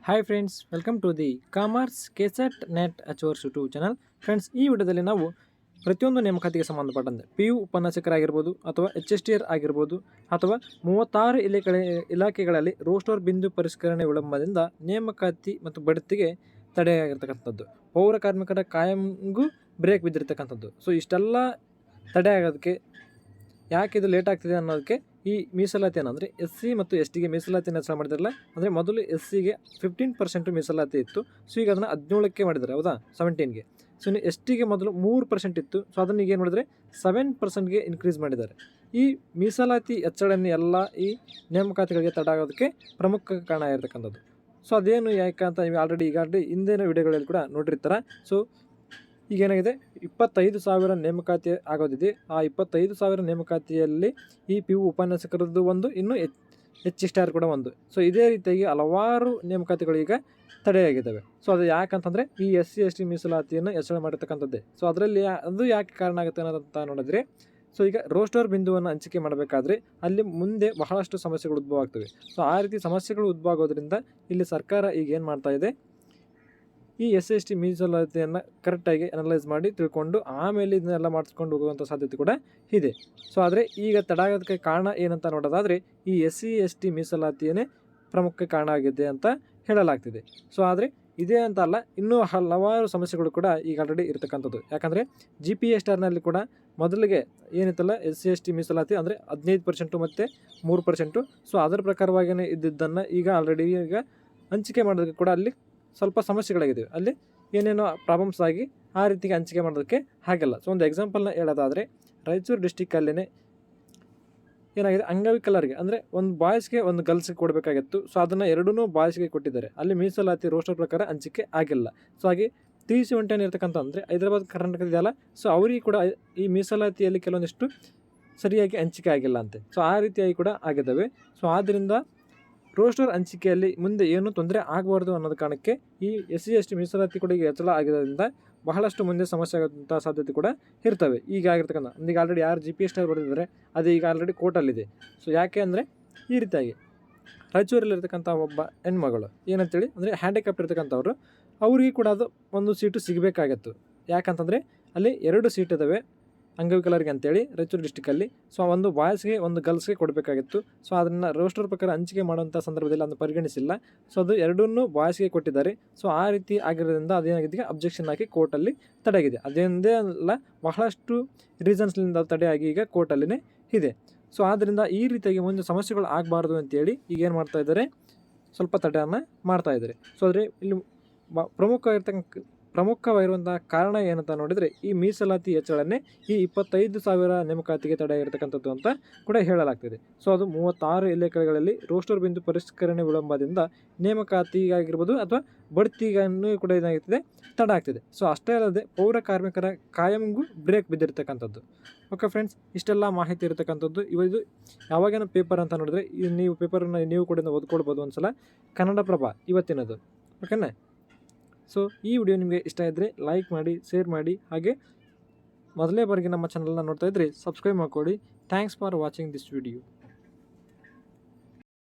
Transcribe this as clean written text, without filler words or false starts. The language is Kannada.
Hi friends, welcome to the commerce KSET NET ಅಚೋರ್ಸ್ ಯೂಟ್ಯೂಬ್ ಚಾನಲ್. ಫ್ರೆಂಡ್ಸ್, ಈ ವಿಡಿಯೋದಲ್ಲಿ ನಾವು ಪ್ರತಿಯೊಂದು ನೇಮಕಾತಿಗೆ ಸಂಬಂಧಪಟ್ಟಂತೆ PU ಉಪನ್ಯಾಸಕರಾಗಿರ್ಬೋದು ಅಥವಾ HSTR ಆಗಿರ್ಬೋದು ಅಥವಾ 36 ಇಲಾಖೆಗಳಲ್ಲಿ ರೋಸ್ಟರ್ ಬಿಂದು ಪರಿಷ್ಕರಣೆ ವಿಳಂಬದಿಂದ ನೇಮಕಾತಿ ಮತ್ತು ಬಡ್ತಿಗೆ ತಡೆಯಾಗಿರ್ತಕ್ಕಂಥದ್ದು, ಪೌರ ಕಾರ್ಮಿಕರ ಕಾಯಂಗೂ ಬ್ರೇಕ್ ಬಿದ್ದಿರ್ತಕ್ಕಂಥದ್ದು. ಸೊ ಇಷ್ಟೆಲ್ಲ ತಡೆ ಆಗೋದಕ್ಕೆ ಯಾಕೆ ಇದು ಲೇಟ್ ಆಗ್ತಿದೆ ಅನ್ನೋದಕ್ಕೆ ಈ ಮೀಸಲಾತಿಯನ್ನು ಅಂದರೆ SC ಮತ್ತು STಗೆ ಮೀಸಲಾತಿಯನ್ನು ಹೆಚ್ಚಳ ಮಾಡಿದಾರಲ್ಲ. ಅಂದರೆ ಮೊದಲು SCಗೆ 15% ಮೀಸಲಾತಿ ಇತ್ತು. ಸೊ ಈಗ ಅದನ್ನು 17ಕ್ಕೆ ಮಾಡಿದ್ದಾರೆ, ಹೌದಾ, 17ಗೆ. ಸೊ ಇನ್ನು STಗೆ ಮೊದಲು 3% ಇತ್ತು. ಸೊ ಅದನ್ನು ಈಗ ಏನು ಮಾಡಿದರೆ 7%ಗೆ ಇನ್ಕ್ರೀಸ್ ಮಾಡಿದ್ದಾರೆ. ಈ ಮೀಸಲಾತಿ ಹೆಚ್ಚಳವನ್ನು ಎಲ್ಲ ಈ ನೇಮಕಾತಿಗಳಿಗೆ ತಡ ಆಗೋದಕ್ಕೆ ಪ್ರಮುಖ ಕಾರಣ ಆಗಿರ್ತಕ್ಕಂಥದ್ದು. ಸೊ ಅದೇನು ಯಾಕೆ ಅಂತ ನೀವು ಆಲ್ರೆಡಿ ಹಿಂದಿನ ವಿಡಿಯೋಗಳಲ್ಲಿ ಕೂಡ ನೋಡಿರ್ತಾರೆ. ಸೊ ಈಗೇನಾಗಿದೆ, 25,000 ನೇಮಕಾತಿ ಆಗೋದಿದೆ. ಆ 25,000 ನೇಮಕಾತಿಯಲ್ಲಿ ಈ PU ಉಪನ್ಯಾಸಕರದ್ದು ಒಂದು, ಇನ್ನು HSTR ಕೂಡ ಒಂದು. ಸೊ ಇದೇ ರೀತಿಯಾಗಿ ಹಲವಾರು ನೇಮಕಾತಿಗಳು ಈಗ ತಡೆಯಾಗಿದ್ದಾವೆ. ಸೊ ಅದು ಯಾಕಂತಂದರೆ ಈ SC ST ಮೀಸಲಾತಿಯನ್ನು ಹೆಚ್ಚಳ ಮಾಡಿರ್ತಕ್ಕಂಥದ್ದೇ. ಸೊ ಅದರಲ್ಲಿ ಅದು ಯಾಕೆ ಕಾರಣ ಆಗುತ್ತೆ ಅನ್ನೋದಂತ ನೋಡಿದ್ರೆ, ಸೊ ಈಗ ರೋಸ್ಟರ್ ಬಿಂದುವನ್ನು ಹಂಚಿಕೆ ಮಾಡಬೇಕಾದ್ರೆ ಅಲ್ಲಿ ಮುಂದೆ ಬಹಳಷ್ಟು ಸಮಸ್ಯೆಗಳು ಉದ್ಭವ ಆಗ್ತವೆ. ಸೊ ಆ ರೀತಿ ಸಮಸ್ಯೆಗಳು ಉದ್ಭವ ಆಗೋದ್ರಿಂದ ಇಲ್ಲಿ ಸರ್ಕಾರ ಈಗ ಏನು ಮಾಡ್ತಾ ಇದೆ, ಈ SC ST ಮೀಸಲಾತಿಯನ್ನು ಕರೆಕ್ಟಾಗಿ ಅನಲೈಸ್ ಮಾಡಿ ತಿಳ್ಕೊಂಡು ಆಮೇಲೆ ಇದನ್ನೆಲ್ಲ ಮಾಡಿಸ್ಕೊಂಡು ಹೋಗುವಂಥ ಸಾಧ್ಯತೆ ಕೂಡ ಇದೆ. ಸೊ ಆದರೆ ಈಗ ತಡ ಆಗೋದಕ್ಕೆ ಕಾರಣ ಏನಂತ ನೋಡೋದಾದರೆ ಈ SC ST ಮೀಸಲಾತಿಯೇ ಪ್ರಮುಖ ಕಾರಣ ಆಗಿದೆ ಅಂತ ಹೇಳಲಾಗ್ತಿದೆ. ಸೊ ಆದರೆ ಇದೇ ಅಂತ ಅಲ್ಲ, ಇನ್ನೂ ಹಲವಾರು ಸಮಸ್ಯೆಗಳು ಕೂಡ ಈಗ ಆಲ್ರೆಡಿ ಇರತಕ್ಕಂಥದ್ದು. ಯಾಕಂದರೆ HSTRನಲ್ಲಿ ಕೂಡ ಮೊದಲಿಗೆ ಏನಿತ್ತಲ್ಲ SC ST ಮೀಸಲಾತಿ ಅಂದರೆ 15% ಮತ್ತು 3%. ಸೊ ಅದರ ಪ್ರಕಾರವಾಗಿಯೇ ಇದ್ದಿದ್ದನ್ನು ಈಗ ಆಲ್ರೆಡಿ ಈಗ ಹಂಚಿಕೆ ಮಾಡೋದಕ್ಕೆ ಕೂಡ ಅಲ್ಲಿ ಸ್ವಲ್ಪ ಸಮಸ್ಯೆಗಳಾಗಿದ್ದಾವೆ. ಅಲ್ಲಿ ಏನೇನೋ ಪ್ರಾಬ್ಲಮ್ಸ್ ಆಗಿ ಆ ರೀತಿಗೆ ಹಂಚಿಕೆ ಮಾಡೋದಕ್ಕೆ ಹಾಗೆಲ್ಲ. ಸೊ ಒಂದು ಎಕ್ಸಾಂಪಲ್ನ ಹೇಳೋದಾದರೆ, ರಾಯಚೂರು ಡಿಸ್ಟಿಕ್ಕಲ್ಲೇ ಏನಾಗಿದೆ, ಅಂಗವಿಕಲರಿಗೆ ಅಂದರೆ ಒಂದು ಬಾಯ್ಸ್ಗೆ ಒಂದು ಗರ್ಲ್ಸ್ಗೆ ಕೊಡಬೇಕಾಗಿತ್ತು. ಸೊ ಅದನ್ನು ಎರಡೂ ಬಾಯ್ಸ್ಗೆ ಕೊಟ್ಟಿದ್ದಾರೆ. ಅಲ್ಲಿ ಮೀಸಲಾತಿ ರೋಸ್ಟರ್ ಪ್ರಕಾರ ಹಂಚಿಕೆ ಆಗಿಲ್ಲ. ಸೊ ಹಾಗೆ 379 ಇರ್ತಕ್ಕಂಥ ಅಂದರೆ ಹೈದರಾಬಾದ್ ಕರ್ನಾಟಕದಿದೆಯಲ್ಲ, ಸೊ ಅವರಿಗೆ ಕೂಡ ಈ ಮೀಸಲಾತಿಯಲ್ಲಿ ಕೆಲವೊಂದಿಷ್ಟು ಸರಿಯಾಗಿ ಹಂಚಿಕೆ ಆಗಿಲ್ಲ ಅಂತೆ. ಸೊ ಆ ರೀತಿಯಾಗಿ ಕೂಡ ಆಗಿದ್ದಾವೆ. ಸೊ ಆದ್ದರಿಂದ ರೋಸ್ಟರ್ ಹಂಚಿಕೆಯಲ್ಲಿ ಮುಂದೆ ಏನೂ ತೊಂದರೆ ಆಗಬಾರ್ದು ಅನ್ನೋದು ಕಾರಣಕ್ಕೆ ಈ SC ST ಮೀಸಲಾತಿ ಕೂಡ ಈಗ ಹೆಚ್ಚಳ ಆಗಿರೋದ್ರಿಂದ ಬಹಳಷ್ಟು ಮುಂದೆ ಸಮಸ್ಯೆ ಆಗೋಂಥ ಸಾಧ್ಯತೆ ಕೂಡ ಇರ್ತವೆ. ಈಗ ಆಗಿರ್ತಕ್ಕಂಥ ಈಗ ಆಲ್ರೆಡಿ ಯಾರು GPSTR ಬರೆದಿದ್ದಾರೆ ಅದು ಈಗ ಆಲ್ರೆಡಿ ಕೋರ್ಟಲ್ಲಿದೆ. ಸೊ ಯಾಕೆ ಅಂದರೆ ಈ ರೀತಿಯಾಗಿ ರಾಯಚೂರಲ್ಲಿರ್ತಕ್ಕಂಥ ಒಬ್ಬ ಹೆಣ್ಮಗಳು ಏನಂತೇಳಿ ಅಂದರೆ ಹ್ಯಾಂಡಿಕ್ಯಾಪ್ಟ್ ಇರ್ತಕ್ಕಂಥವ್ರು, ಅವ್ರಿಗೆ ಕೂಡ ಅದು ಒಂದು ಸೀಟು ಸಿಗಬೇಕಾಗಿತ್ತು. ಯಾಕಂತಂದರೆ ಅಲ್ಲಿ 2 ಸೀಟ್ ಇದ್ದಾವೆ ಅಂಗವಿಕಲರಿಗೆ ಅಂತೇಳಿ ರಾಯಚೂರು ಡಿಸ್ಟಿಕಲ್ಲಿ. ಸೊ ಒಂದು ಬಾಯ್ಸ್ಗೆ ಒಂದು ಗರ್ಲ್ಸ್ಗೆ ಕೊಡಬೇಕಾಗಿತ್ತು. ಸೊ ಅದನ್ನು ರೋಸ್ಟರ್ ಪ್ರಕಾರ ಹಂಚಿಕೆ ಮಾಡುವಂಥ ಸಂದರ್ಭದಲ್ಲಿ ಅದನ್ನು ಪರಿಗಣಿಸಿಲ್ಲ. ಸೊ ಅದು ಎರಡನ್ನೂ ಬಾಯ್ಸ್ಗೆ ಕೊಟ್ಟಿದ್ದಾರೆ. ಸೊ ಆ ರೀತಿ ಆಗಿರೋದ್ರಿಂದ ಅದೇನಾಗಿದೆ, ಅಬ್ಜೆಕ್ಷನ್ ಹಾಕಿ ಕೋರ್ಟಲ್ಲಿ ತಡೆಯಾಗಿದೆ. ಅದೇಂದೇ ಅಲ್ಲ, ಬಹಳಷ್ಟು ರೀಸನ್ಸ್ನಿಂದ ತಡೆಯಾಗಿ ಈಗ ಕೋರ್ಟಲ್ಲಿನೇ ಇದೆ. ಸೊ ಆದ್ದರಿಂದ ಈ ರೀತಿಯಾಗಿ ಮುಂದೆ ಸಮಸ್ಯೆಗಳು ಆಗಬಾರ್ದು ಅಂತೇಳಿ ಈಗ ಏನು ಮಾಡ್ತಾಯಿದ್ದಾರೆ, ಸ್ವಲ್ಪ ತಡೆಯನ್ನು ಮಾಡ್ತಾಯಿದ್ದಾರೆ. ಸೊ ಆದರೆ ಇಲ್ಲಿ ಪ್ರಮುಖವಾಗಿರುವಂಥ ಕಾರಣ ಏನಂತ ನೋಡಿದರೆ ಈ ಮೀಸಲಾತಿ ಹೆಚ್ಚಳನೇ ಈ 25,000 ನೇಮಕಾತಿಗೆ ತಡೆಯಾಗಿರ್ತಕ್ಕಂಥದ್ದು ಅಂತ ಕೂಡ ಹೇಳಲಾಗ್ತಿದೆ. ಸೊ ಅದು 36 ಇಲಾಖೆಗಳಲ್ಲಿ ರೋಸ್ಟರ್ ಬಿಂದು ಪರಿಷ್ಕರಣೆ ವಿಳಂಬದಿಂದ ನೇಮಕಾತಿಗಾಗಿರ್ಬೋದು ಅಥವಾ ಬಡ್ತಿಗೂ ಕೂಡ ಏನಾಗ್ತಿದೆ, ತಡ ಆಗ್ತಿದೆ. ಸೊ ಅಷ್ಟೇ ಅಲ್ಲದೆ ಪೌರ ಕಾರ್ಮಿಕರ ಕಾಯಂಗೂ ಬ್ರೇಕ್ ಬಿದ್ದಿರ್ತಕ್ಕಂಥದ್ದು. ಓಕೆ ಫ್ರೆಂಡ್ಸ್, ಇಷ್ಟೆಲ್ಲ ಮಾಹಿತಿ ಇರತಕ್ಕಂಥದ್ದು. ಇದು ಯಾವಾಗೇನೋ ಪೇಪರ್ ಅಂತ ನೋಡಿದ್ರೆ ನೀವು ಪೇಪರನ್ನು ನೀವು ಕೂಡ ಓದ್ಕೊಳ್ಬೋದು ಒಂದ್ಸಲ. ಕನ್ನಡಪ್ರಭ ಇವತ್ತಿನದು. ಓಕೆನಾ? ಸೊ ಈ ವಿಡಿಯೋ ನಿಮಗೆ ಇಷ್ಟ ಇದ್ದರೆ ಲೈಕ್ ಮಾಡಿ, ಶೇರ್ ಮಾಡಿ, ಹಾಗೆ ಮೊದಲೇ ಬಾರಿಗೆ ನಮ್ಮ ಚಾನಲ್ನ ನೋಡ್ತಾ ಇದ್ದರೆ ಸಬ್ಸ್ಕ್ರೈಬ್ ಮಾಡ್ಕೊಳ್ಳಿ. Thanks for watching this video.